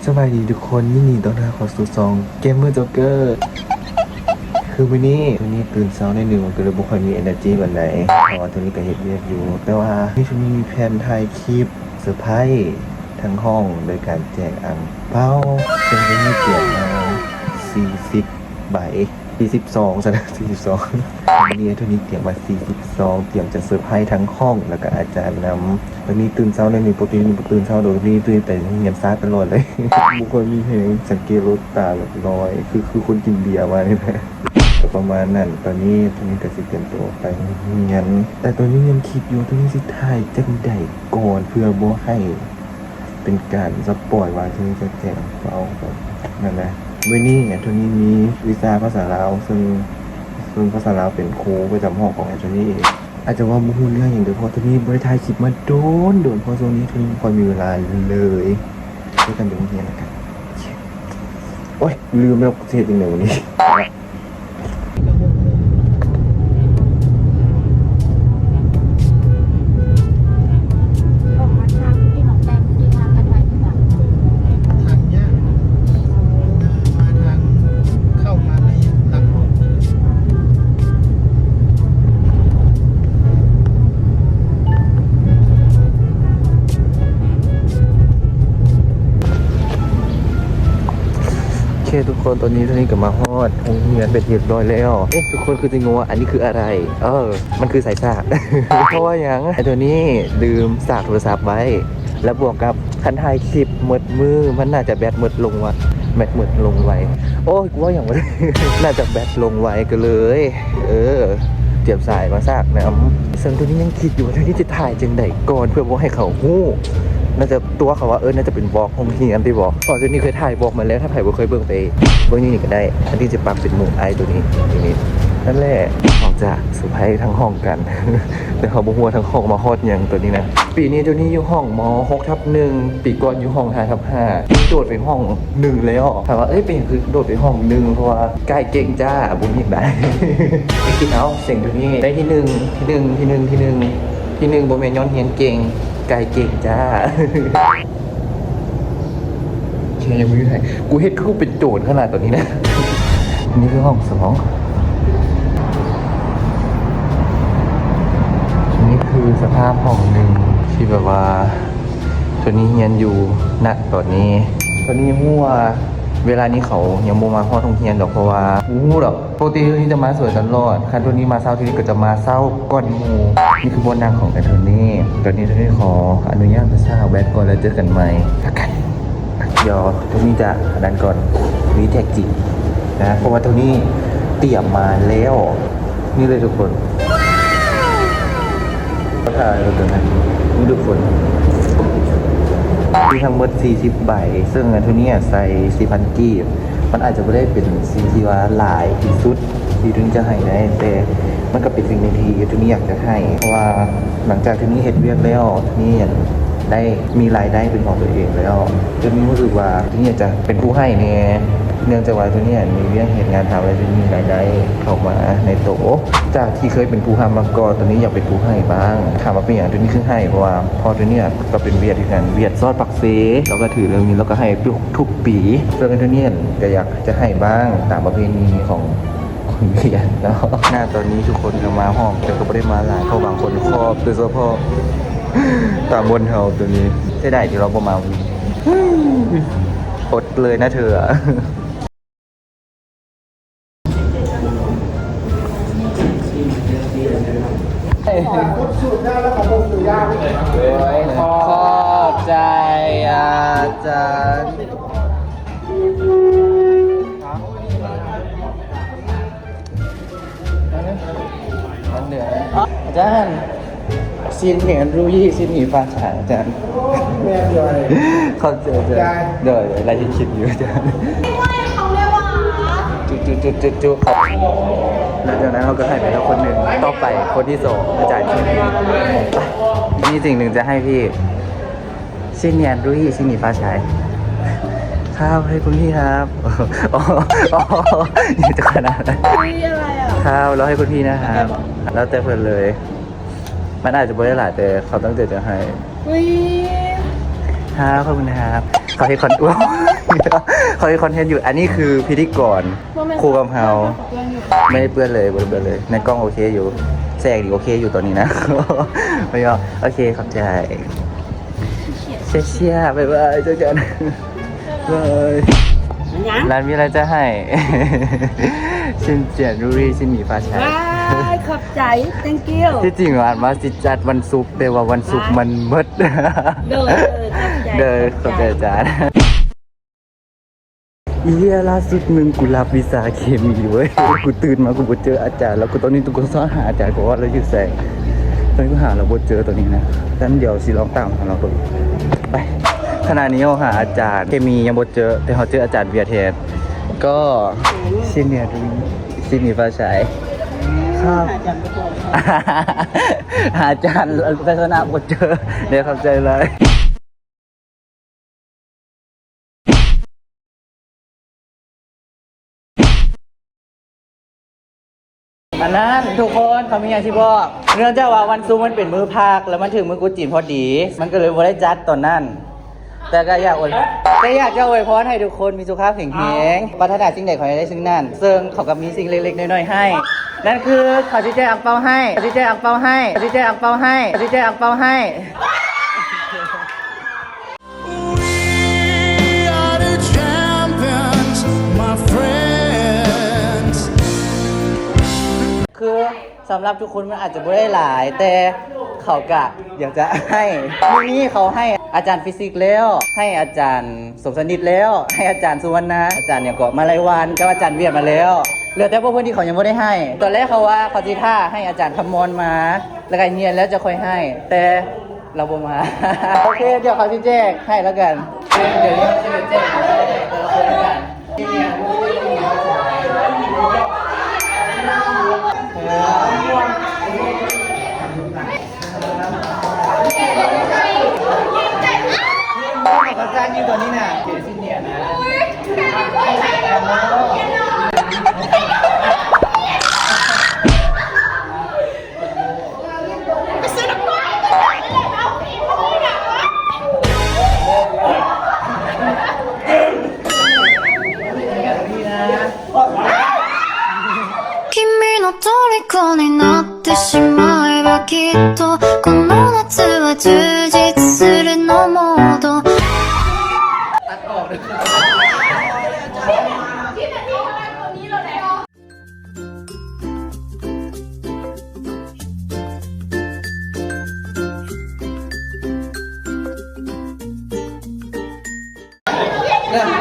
สวัสดีทุกคนยินดีต้อนรับเข้าสู่ซองเกมเมอร์โจ๊กเกอร์คือวันนี้ตื่นเช้าในหนึ่งมันก็เลยบุคคลมี energy วันไหนเพราะว่าตัวนี้ก็เห็นเรียกอยู่แต่ว่าที่ช่วงนี้มีแผนถ่ายคลิปเซอร์ไพรส์ทั้งห้องโดยการแจกอั่งเป้าซึ่งวันนี้เตรียมมา40 ใบ42ซะนะ42วันนี้ตัวนี้เตรียมมา42เตรียมจะเซอร์ไพรส์ทั้งห้องแล้วก็อาจารย์นำวันนี้ตื่นเช้าในหนึ่งปกติตื่นเช้าโดยที่ตื่นแต่เงียบซาตลอดเลย บุคคลมีเพลงสังเกตรถตาแบบลอยคือคนกินเบียร์มาเนี่ยนะประมาณนั้นตอนนี้ก็สิเตรียมตัวไปเงียนแต่ตัวนี้ยังคิดอยู่ตัวนี้สิถ่ายจังใดก่อนเพื่อบ่ให้เป็นการสปอยว่าตัวนี้จะแจกเป้าแบบนั่นแหละเมื่อนี้เนี่ยตัวนี้มีวิชาภาษาลาวซึ่งภาษาลาวเป็นครูประจำห้องของแอนโทนี่เองอาจจะว่าบุหูเรื่องอย่างเดียวเพราะตัวนี้บริทายคลิปมาโดนเพราะช่วงนี้ตัวนี้พอมีเวลาเลยด้วยกันเดี๋ยวเฮียนกันโอ๊ยลืมแล้วเทศจริงๆวันนี้โอเคทุกคนตอนนี้ก็มาฮอดโรงเรียนเป็นเรียบร้อยแล้วทุกคนคือจะงงว่าอันนี้คืออะไรมันคือสายสาก เพราะว่าอย่างไอ้ตัวนี้ลืมสากโทรศัพท์ไว้แล้วบวกกับคันถ่ายคลิปหมดมือมันน่าจะแบตหมดลงว่ะแบตหมดลงไวโอ้ยกูว่าอย่างว่า น่าจะแบตลงไวก็เลยเตรียมสายมาสากนะซึ่งตัวนี้ยังคิดอยู่ว่าตัวนี้จะถ่ายจังไดก่อนเพื่อว่าให้เขาฮู้น่าจะตัวเขาว่าน่าจะเป็นบล็อกของเฮียนที่บอกก่อนตัวนี้เคยถ่ายบล็อกมาแล้วถ้าใครบ่เคยเบิ่งไปเบิ่งนี่ก็ได้อันที่จะปรับเป็นมุมไอตัวนี้นั่นแหละออกจากสุภัยทั้งห้องกัน แต่เขาบ่ฮู้ว่าทั้งห้องมาฮอดหยังตัวนี้นะปีนี้ตัวนี้อยู่ห้องม6/1ปีก่อนอยู่ห้อง5/5โดดไปห้อง1แล้วถามว่าเป็นอย่างคือโดดไปห้อง1เพราะว่าใกล้เก่งจ้าบุญเห็นได้ ไปคิดเอาเสียงตัวนี้ได้ที่1บ่แม่นย้อนเฮียนเก่งไก่เก่งจ้าแค่ยังไม่ได้กูเฮ็ดเขาเป็นโจรขนาดตอนนี้นะ นี่คือห้อง2นี่คือสภาพห้องหนึ่งที่แบบว่าตัวนี้เฮียนอยู่ณตอนนี้มั่วเวลานี้เขายังโมมาห้องทงเฮียนดอกเพราะว่าหรอกปกติตัวนี้จะมาสวยตลอดคันตัวนี้มาเศร้าทีนี้ก็จะมาเศร้าก้อนมูนี่คือบนนางของแอนโทนี่ตอนนี้ขออนุญาตไปสร้างแบทก่อนแล้วเจอกันใหม่ละกันเดี๋ยวตัวนี้จะดันก่อนวีแท็กจีนะเพราะว่าตัวนี้เตรียมมาแล้วนี่เลยทุกคนก็ถ่ายเราตัวนั้นนี่ทุกคนมีทั้งหมด40 ใบซึ่งอันทุนี้ใส่ 4,000 กีบมันอาจจะไม่ได้เป็นสิ่งที่ว่าหลายที่สุดที่ถึงจะให้ได้แต่มันก็เป็นสิ่งที่ทุนี้อยากจะให้เพราะว่าหลังจากทุนี้เห็นเวียกแล้วทุนี้ได้มีรายได้เป็นของตัวเองแล้วทุนี้รู้สึกว่าทุนี้อยากจะเป็นผู้ให้เนี่ยเนื่องจากว่าทุนี้มีเรื่องเหตุงานทำอะไรทุนี้มีรายได้เข้ามาในโตจากที่เคยเป็นผู้ให้มาก่อนตอนนี้อยากเป็นผู้ให้บ้างถามว่าเป็นอย่างทุนี้คือให้เพราะว่าพอทุนี้ก็เป็นเวียดที่กันเวียดซอดปักเซแล้วก็ถือเรื่องนี้แล้วก็ให้ทุกปีซึ่งทุนี้ก็อยากจะให้บ้างตามประเพณีของเวียดเนาะหน้าตอนนี้ทุกคนก็มาห้องแต่ก็ไม่ได้มาหลายเพราะบางคนครอบโดยเฉพาะตามบนเฮาตัวนี้ได้ที่เราบ่มาอดเลยนะเธอขอบใจอาจารย์เหนืออาจารย์ซีนเห็นรู้ยี่ซีนหนีฟ้าฉายอาจารย์แม่เดี๋ยวเขาเจอเดี๋ยวอะไรที่คิดอยู่อาจารย์เขาเรียกว่าจุแล้วจากนั้นเราก็ให้ไปแล้วคนหนึ่งต่อไปคนที่2อาจารย์มีสิ่งหนึ่งจะให้พี่ซีนเห็นรู้ยี่ซีนหนีฟ้าฉายข้าวให้คุณพี่ครับนี่จะขนาดนั้นข้าวแล้วให้คุณพี่นะครับแล้วแต่เพื่อนเลยมันอาจจะไม่ได้หลายแต่เขาตั้งใจจะให้ ให้ ครับขอบคุณครับเขาให้คอนเขาให้คอนเทนต์อยู่อันนี้คือพิธีกรครูกำเฮาไม่ได้เปื้อนเลยไม่ได้เปื้อนเลยในกล้องโอเคอยู่แสงดีโอเคอยู่ตอนนี้นะ ไม่ยอมโอเคขอบใจเชี่ยบ๊ายบายเจอกันบายร้านมีอะไรจะให้ ชินเจียนรูรี่ชินหมี่ฟ้าชาย ขอบใจ thank you ที่จริงอ่านว่าสิจัดวันศุกร์แต่ว่าวันศุกร์มันมืด เดินขอบใจอาจารย์อีเหี้ยล่าสุดมึงกูรับวิชาเคมีเว้ยกูตื่นมากูบ่เจออาจารย์แล้วกูตอนนี้กูซ้อนหาอาจารย์กูว่าเราอยู่แสงตอนนี้กูหาเราบ่เจอตัวนี้นะงั้นเดี๋ยวสิลองตามหาเราดูไปขณะนี้เราหาอาจารย์เคมียังบ่เจอแต่เราเจออาจารย์เวียเทนก็ซิเนียร์ซิมีฟ้าฉายครับหาอาจารย์ลักษณะบ่เจอเดี๋ยวเข้าใจเลยอันนั้นทุกคนเขามีอย่างที่บอกเนื่องจากว่าวันซุกร์มันเป็นมื้อพักแล้วมันถึงมื้อกุจีนพอดี มันก็เลยบ่ได้จัดตอนนั้นแต่ก็อยากจะอวยพรให้ทุกคนมีสุขภาพแข็งแรงปรารถนาสิ่งใดขอให้ได้สิ่งนั้นซึ่งเขาก็มีสิ่งเล็กๆน้อยๆให้นั่นคือเขาสิแจกอังเปาให้เขาสิแจกอังเปาให้เขาสิแจกอังเปาให้เขาสิแจกอังเปาให้ คือสำหรับทุกคนมันอาจจะไม่ได้หลาย แต่เขากะอยากจะให้วันนี้เขาให้อาจารย์ฟิสิกส์แล้วให้อาจารย์สมสนิทแล้วให้อาจารย์สุวรรณอาจารย์เนี่ยก็มาลายวันกับอาจารย์เวียดมาแล้วเหลือแต่พวกเพื่อนที่เขายังไม่ได้ให้ตอนแรกเขาว่าเขาจีท่าให้อาจารย์คำมอนมาแล้วก็เนียนแล้วจะค่อยให้ แต่เราบ่มา โอเคเดี๋ยวเขาจะแจกให้แล้วกันเดี๋ยวนี้เขาจะแจกแต่ละคนแล้วกันเขาสร้างยืนตัวนี้น่ะเขียนซินเนียนะ君の虜になってしまえばきっとこの夏は充実するのモード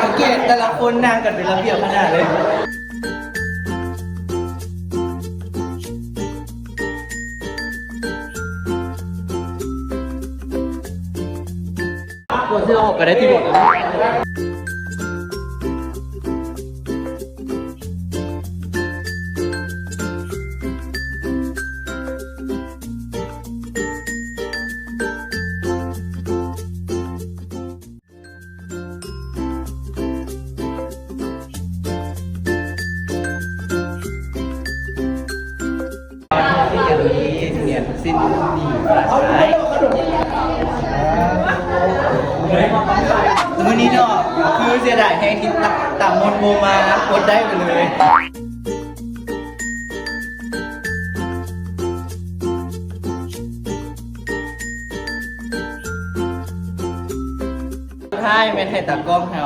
สังเกตแต่ละคนนั่งกันเป็นระเบียบขนาดเลยปวดเสื้อออกก็ได้ที่หมดสิ้นดีใช่วันนี้เนาะคือเสียดายแฮงที่ต่ำมนโมมากดได้ไปเลยใช่เป็นให้ตากล้องเฮา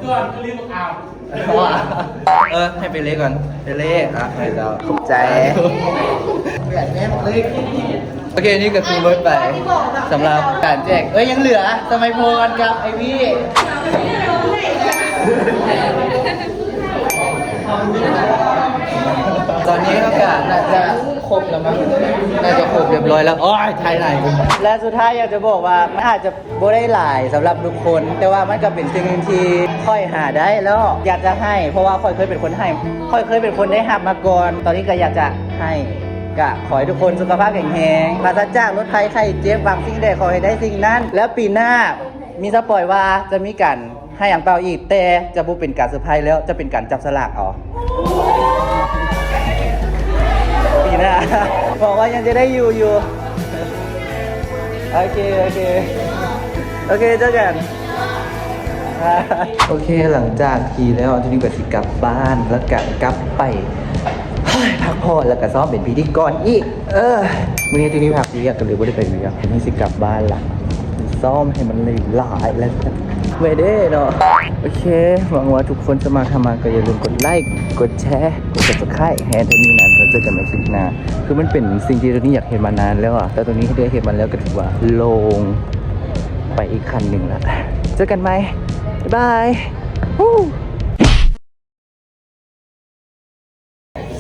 ตัวรีบเอาให้ไปเล่ก่อนไปเล่ให้เราขอบใจแบบแม่เล็กโอเคนี่ก็คือเบิร์ดไปสำหรับการแจกยังเหลือสมัยพรกับไอวี่ตอนนี้ก็น่าจะครบแล้วมั้งน่าจะครบเรียบร้อยแล้วโอ้ยไทยไหนและสุดท้ายอยากจะบอกว่ามันอาจจะบ่ได้หลายสำหรับทุกคนแต่ว่ามันก็เป็นสิ่งที่ค่อยหาได้แล้วอยากจะให้เพราะว่าค่อยเคยเป็นคนให้ค่อยเคยเป็นคนได้หับมาก่อนตอนนี้ก็อยากจะให้ก็ขอให้ทุกคนสุขภาพแข็งแรงปราศจากรถภัยไข้เจ็บหวังสิ่งใดขอให้ได้สิ่งนั้นแล้วปีหน้ามีสปอยว่าจะมีการให้อ่างเปาอีกแต่จะบ่เป็นการเซอร์ไพรส์แล้วจะเป็นการจับสลากปีหน้าบอกว่ายังจะได้อยู่โอเค โอเคเจอกัน โอเคหลังจากทีแล้วทีนี้ก็สิกลับบ้านแล้วก็กลับไปพักผ่อนแล้วก็ซ้อมเป็นพิธีกรอีกวันนี้ทีนี้พักเรียกกันเลยว่าได้ไปเรียกทีนี้สิกลับบ้านละซ้อมให้มันเลยหลายแล้วไม่ได้เนาะโอเคหวังว่าทุกคนจะมาทำมาก็อย่าลืมกดไลค์กดแชร์กด subscribe ให้ตัวนี้นะเราเจอกันในคลิปหน้าคือมันเป็นสิ่งที่ตัวนี้อยากเห็นมานานแล้วอ่ะแต่ตัวนี้ได้เห็นมาแล้วก็ถือว่าลงไปอีกขั้นหนึ่งละเจอกันไหมบ๊ายบาย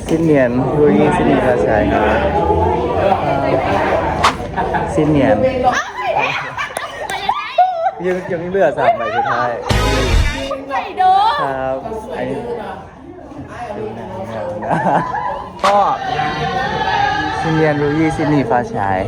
สิ้นเนียนดูนี่สิ้นเนียนราชายครับสิ้นเนียนยังเหลือ3ใบสุดท้ายครับไอ้ดูนะก็สิ้นเนียนรูยี่สิ้นนีฟ้าฉาย